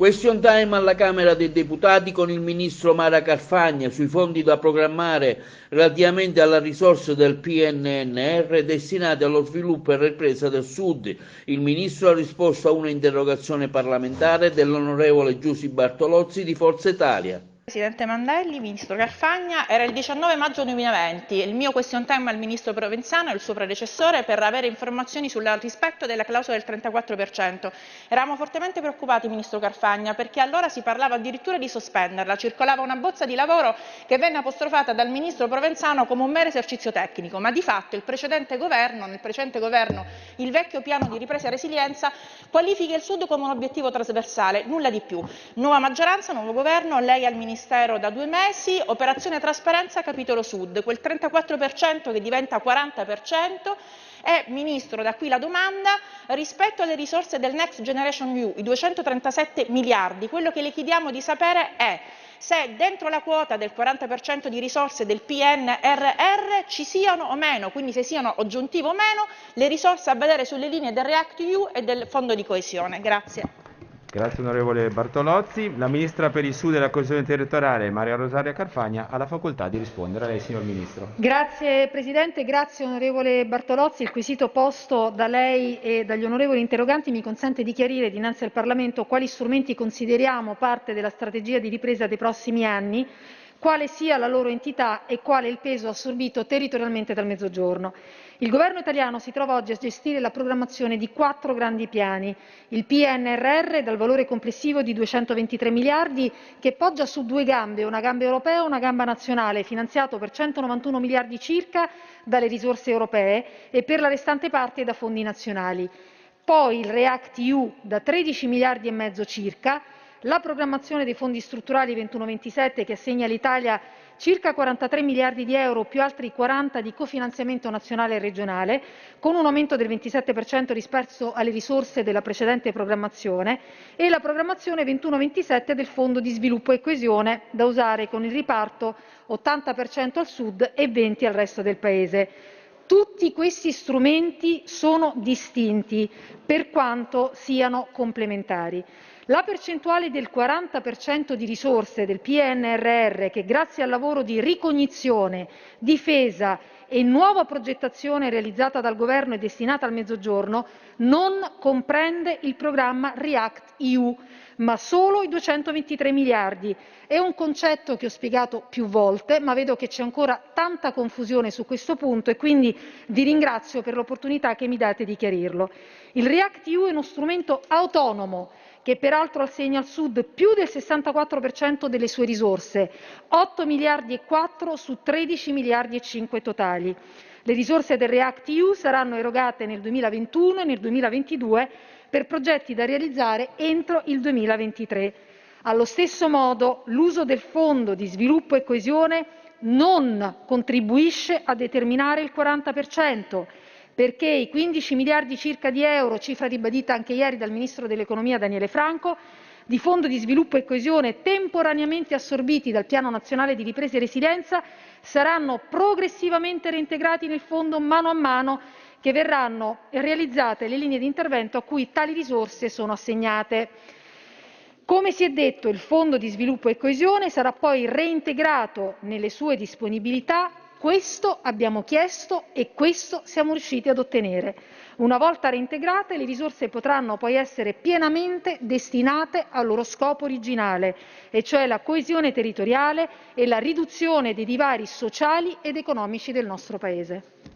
Question time alla Camera dei Deputati con il Ministro Mara Carfagna sui fondi da programmare relativamente alla risorsa del PNNR destinate allo sviluppo e ripresa del Sud. Il Ministro ha risposto a una interrogazione parlamentare dell'onorevole Giusy Bartolozzi di Forza Italia. Presidente Mandelli, Ministro Carfagna, era il 19 maggio 2020, il mio question time al Ministro Provenzano e il suo predecessore per avere informazioni sul rispetto della clausola del 34%. Eravamo fortemente preoccupati, Ministro Carfagna, perché allora si parlava addirittura di sospenderla, circolava una bozza di lavoro che venne apostrofata dal Ministro Provenzano come un mero esercizio tecnico, ma di fatto nel precedente governo, il vecchio piano di ripresa e resilienza qualifica il Sud come un obiettivo trasversale, nulla di più. Nuova maggioranza, nuovo governo, lei al Ministero da 2 mesi, operazione trasparenza capitolo Sud, quel 34% che diventa 40%. E Ministro, da qui la domanda, rispetto alle risorse del Next Generation EU, i 237 miliardi, quello che le chiediamo di sapere è se dentro la quota del 40% di risorse del PNRR ci siano o meno, quindi se siano aggiuntive o meno, le risorse a vedere sulle linee del REACT-EU e del Fondo di coesione. Grazie. Grazie onorevole Bartolozzi. La Ministra per il Sud e la coesione territoriale, Maria Rosaria Carfagna, ha la facoltà di rispondere. A lei, signor Ministro. Grazie Presidente, grazie onorevole Bartolozzi. Il quesito posto da lei e dagli onorevoli interroganti mi consente di chiarire dinanzi al Parlamento quali strumenti consideriamo parte della strategia di ripresa dei prossimi anni, quale sia la loro entità e quale il peso assorbito territorialmente dal Mezzogiorno. Il Governo italiano si trova oggi a gestire la programmazione di 4 grandi piani. Il PNRR, dal valore complessivo di 223 miliardi, che poggia su 2 gambe, una gamba europea e una gamba nazionale, finanziato per 191 miliardi circa dalle risorse europee e per la restante parte da fondi nazionali. Poi il REACT-EU da 13 miliardi e mezzo circa, la programmazione dei fondi strutturali 21-27 che assegna all'Italia circa 43 miliardi di euro più altri 40 di cofinanziamento nazionale e regionale, con un aumento del 27% rispetto alle risorse della precedente programmazione, e la programmazione 21-27 del Fondo di sviluppo e coesione da usare con il riparto 80% al Sud e 20% al resto del Paese. Tutti questi strumenti sono distinti per quanto siano complementari. La percentuale del 40% di risorse del PNRR che grazie al lavoro di ricognizione, difesa e nuova progettazione realizzata dal Governo è destinata al Mezzogiorno non comprende il programma REACT-EU, ma solo i 223 miliardi. È un concetto che ho spiegato più volte, ma vedo che c'è ancora tanta confusione su questo punto e quindi vi ringrazio per l'opportunità che mi date di chiarirlo. Il REACT-EU è uno strumento autonomo che peraltro assegna al Sud più del 64% delle sue risorse, 8 miliardi e 4 su 13 miliardi e 5 totali. Le risorse del REACT-EU saranno erogate nel 2021 e nel 2022 per progetti da realizzare entro il 2023. Allo stesso modo, l'uso del Fondo di sviluppo e coesione non contribuisce a determinare il 40%, perché i 15 miliardi circa di euro, cifra ribadita anche ieri dal Ministro dell'Economia Daniele Franco, di Fondo di sviluppo e coesione temporaneamente assorbiti dal Piano nazionale di ripresa e resilienza saranno progressivamente reintegrati nel Fondo mano a mano che verranno realizzate le linee di intervento a cui tali risorse sono assegnate. Come si è detto, il Fondo di sviluppo e coesione sarà poi reintegrato nelle sue disponibilità. Questo abbiamo chiesto e questo siamo riusciti ad ottenere. Una volta reintegrate, le risorse potranno poi essere pienamente destinate al loro scopo originale, e cioè la coesione territoriale e la riduzione dei divari sociali ed economici del nostro Paese.